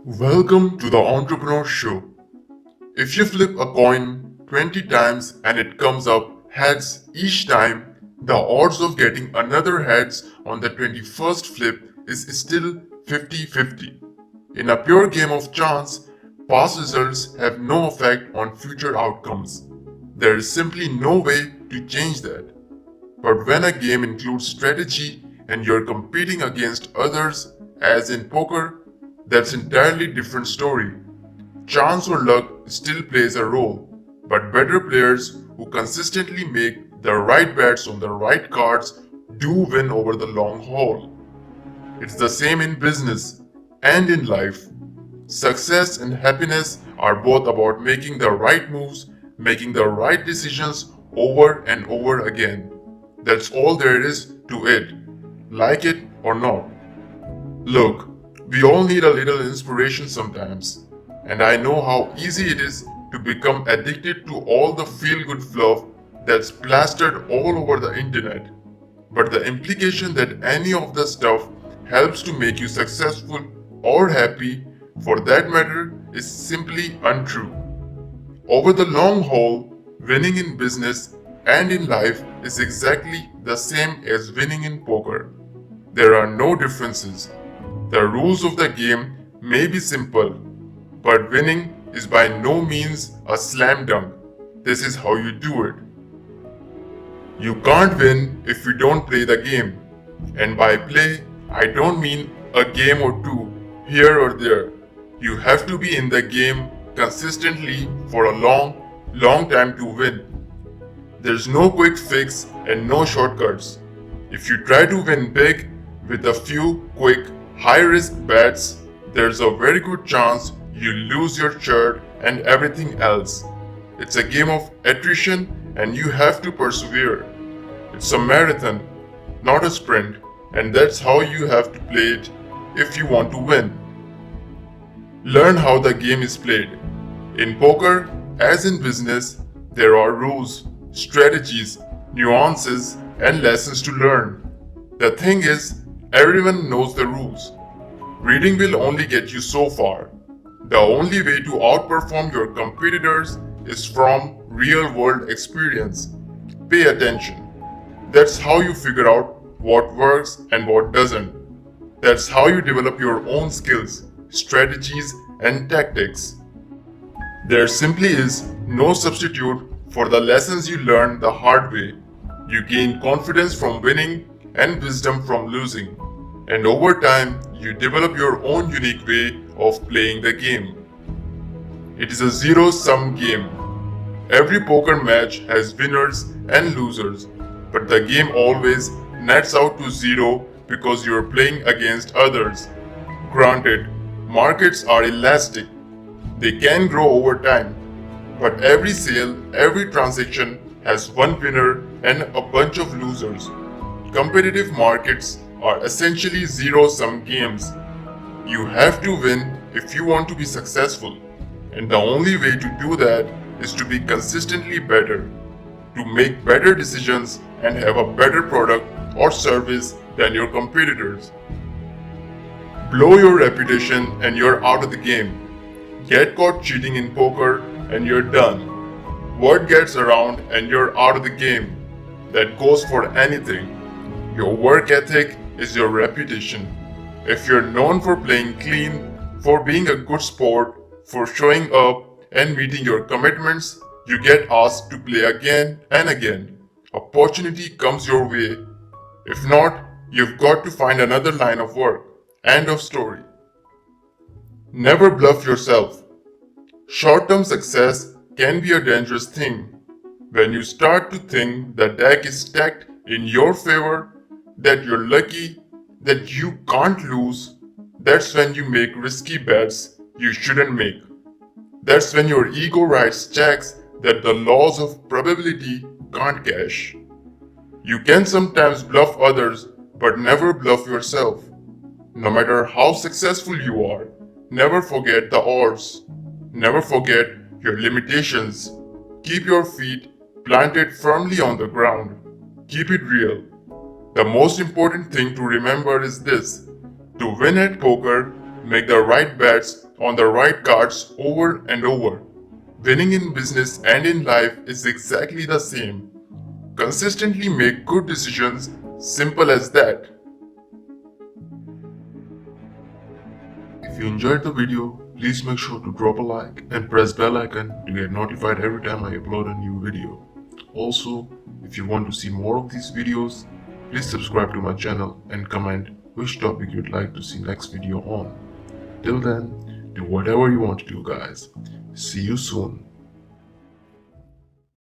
Welcome to the Entrepreneur Show. If you flip a coin 20 times and it comes up heads each time, the odds of getting another heads on the 21st flip is still 50-50. In a pure game of chance, past results have no effect on future outcomes. There is simply no way to change that. But when a game includes strategy and you're competing against others, as in poker, that's entirely different story. Chance or luck still plays a role, but better players who consistently make the right bets on the right cards do win over the long haul. It's the same in business and in life. Success and happiness are both about making the right moves, making the right decisions over and over again. That's all there is to it, like it or not. Look, we all need a little inspiration sometimes, and I know how easy it is to become addicted to all the feel good fluff that's plastered all over the internet. But the implication that any of the stuff helps to make you successful or happy, for that matter, is simply untrue. Over the long haul, winning in business and in life is exactly the same as winning in poker. There are no differences. The rules of the game may be simple, but winning is by no means a slam dunk. This is how you do it. You can't win if you don't play the game. And by play, I don't mean a game or two here or there. You have to be in the game consistently for a long time to win. There's no quick fix and no shortcuts. If you try to win big with a few quick, high risk bets, there's a very good chance you lose your shirt and everything else. It's a game of attrition and you have to persevere. It's a marathon, not a sprint, and that's how you have to play it if you want to win. Learn how the game is played. In poker, as in business, there are rules, strategies, nuances, and lessons to learn. The thing is, everyone knows the rules. Reading will only get you so far. The only way to outperform your competitors is from real world experience. Pay attention. That's how you figure out what works and what doesn't. That's how you develop your own skills, strategies, and tactics. There simply is no substitute for the lessons you learn the hard way. You gain confidence from winning and wisdom from losing. And over time, you develop your own unique way of playing the game. It is a zero-sum game. Every poker match has winners and losers, but the game always nets out to zero because you are playing against others. Granted, markets are elastic. They can grow over time, but every sale, every transaction has one winner and a bunch of losers. Competitive markets are essentially zero-sum games. You have to win if you want to be successful, and the only way to do that is to be consistently better, to make better decisions and have a better product or service than your competitors. Blow your reputation and you're out of the game. Get caught cheating in poker and you're done. Word gets around and you're out of the game. That goes for anything. Your work ethic is your reputation. If you're known for playing clean, for being a good sport, for showing up and meeting your commitments, you get asked to play again and again. Opportunity comes your way. If not, you've got to find another line of work. End of story. Never bluff yourself. Short-term success can be a dangerous thing. When you start to think the deck is stacked in your favor, that you're lucky, that you can't lose, that's when you make risky bets you shouldn't make. That's when your ego writes checks that the laws of probability can't cash. You can sometimes bluff others, but never bluff yourself. No matter how successful you are, never forget the odds. Never forget your limitations. Keep your feet planted firmly on the ground. Keep it real. The most important thing to remember is this: to win at poker, make the right bets on the right cards over and over. Winning in business and in life is exactly the same. Consistently make good decisions, simple as that. If you enjoyed the video, please make sure to drop a like and press bell icon to get notified every time I upload a new video. Also, if you want to see more of these videos, please subscribe to my channel and comment which topic you'd like to see next video on. Till then, do whatever you want to do, guys. See you soon.